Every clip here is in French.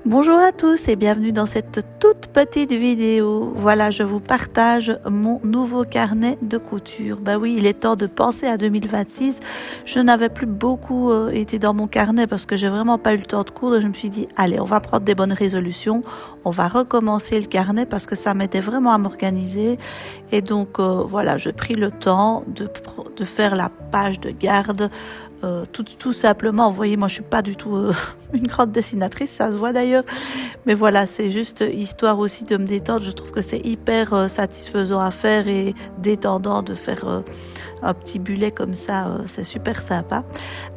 Bonjour à tous et bienvenue dans cette toute petite vidéo. Voilà, je vous partage mon nouveau carnet de couture. Bah oui, il est temps de penser à 2026. Je n'avais plus beaucoup été dans mon carnet parce que j'ai vraiment pas eu le temps de coudre. Je me suis dit, allez, on va prendre des bonnes résolutions. On va recommencer le carnet parce que ça m'aidait vraiment à m'organiser. Et donc, voilà, j'ai pris le temps de faire la page de garde. Tout simplement, vous voyez, moi je suis pas du tout une grande dessinatrice, ça se voit d'ailleurs, mais voilà, c'est juste histoire aussi de me détendre. Je trouve que c'est hyper satisfaisant à faire et détendant de faire un petit bullet comme ça, c'est super sympa.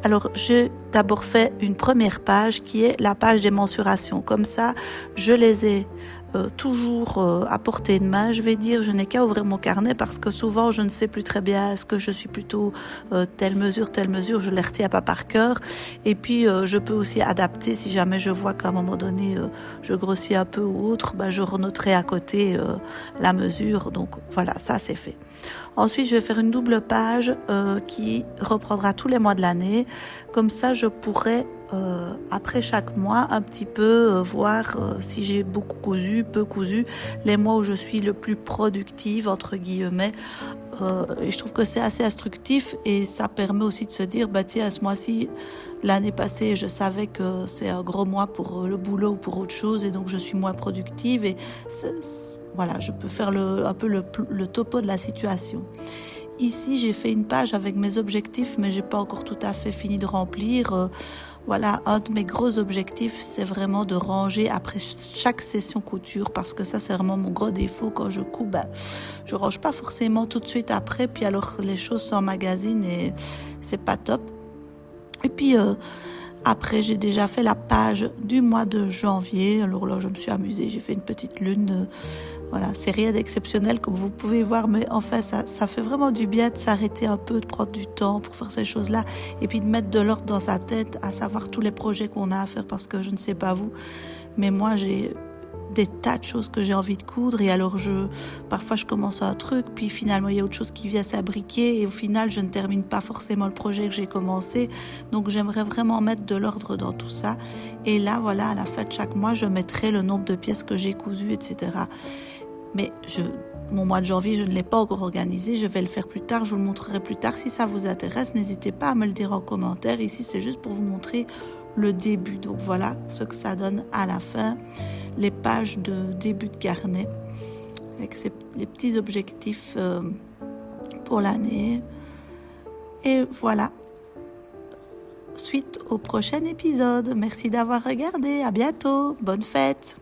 Alors j'ai d'abord fait une première page qui est la page des mensurations, comme ça je les ai toujours à portée de main, je vais dire. Je n'ai qu'à ouvrir mon carnet parce que souvent je ne sais plus très bien, est-ce que je suis plutôt telle mesure, je les retiens pas par cœur. Et puis je peux aussi adapter si jamais je vois qu'à un moment donné je grossis un peu ou autre, je renoterai à côté la mesure. Donc voilà, ça c'est fait. Ensuite, je vais faire une double page qui reprendra tous les mois de l'année. Comme ça, je pourrai, après chaque mois, un petit peu voir si j'ai beaucoup cousu, peu cousu, les mois où je suis le plus productive, entre guillemets. Et je trouve que c'est assez instructif et ça permet aussi de se dire, tiens, ce mois-ci, l'année passée, je savais que c'est un gros mois pour le boulot ou pour autre chose et donc je suis moins productive et voilà, je peux faire un peu le topo de la situation. Ici, j'ai fait une page avec mes objectifs, mais j'ai pas encore tout à fait fini de remplir. Voilà, un de mes gros objectifs, c'est vraiment de ranger après chaque session couture, parce que ça, c'est vraiment mon gros défaut. Quand je couds, je range pas forcément tout de suite après, puis alors les choses s'emmagasinent et c'est pas top. Et puis après, j'ai déjà fait la page du mois de janvier. Alors là, je me suis amusée, j'ai fait une petite lune. Voilà, c'est rien d'exceptionnel comme vous pouvez voir, mais en fait, ça fait vraiment du bien de s'arrêter un peu, de prendre du temps pour faire ces choses-là et puis de mettre de l'ordre dans sa tête, à savoir tous les projets qu'on a à faire, parce que je ne sais pas vous, mais moi, j'ai des tas de choses que j'ai envie de coudre et alors parfois je commence un truc puis finalement il y a autre chose qui vient s'abriquer et au final je ne termine pas forcément le projet que j'ai commencé. Donc j'aimerais vraiment mettre de l'ordre dans tout ça et là voilà, à la fin de chaque mois je mettrai le nombre de pièces que j'ai cousues, etc. Mais mon mois de janvier, je ne l'ai pas encore organisé. Je vais le faire plus tard. Je vous le montrerai plus tard. Si ça vous intéresse, n'hésitez pas à me le dire en commentaire. Ici, c'est juste pour vous montrer le début. Donc voilà ce que ça donne à la fin. Les pages de début de carnet avec les petits objectifs pour l'année. Et voilà. Suite au prochain épisode. Merci d'avoir regardé. À bientôt. Bonne fête.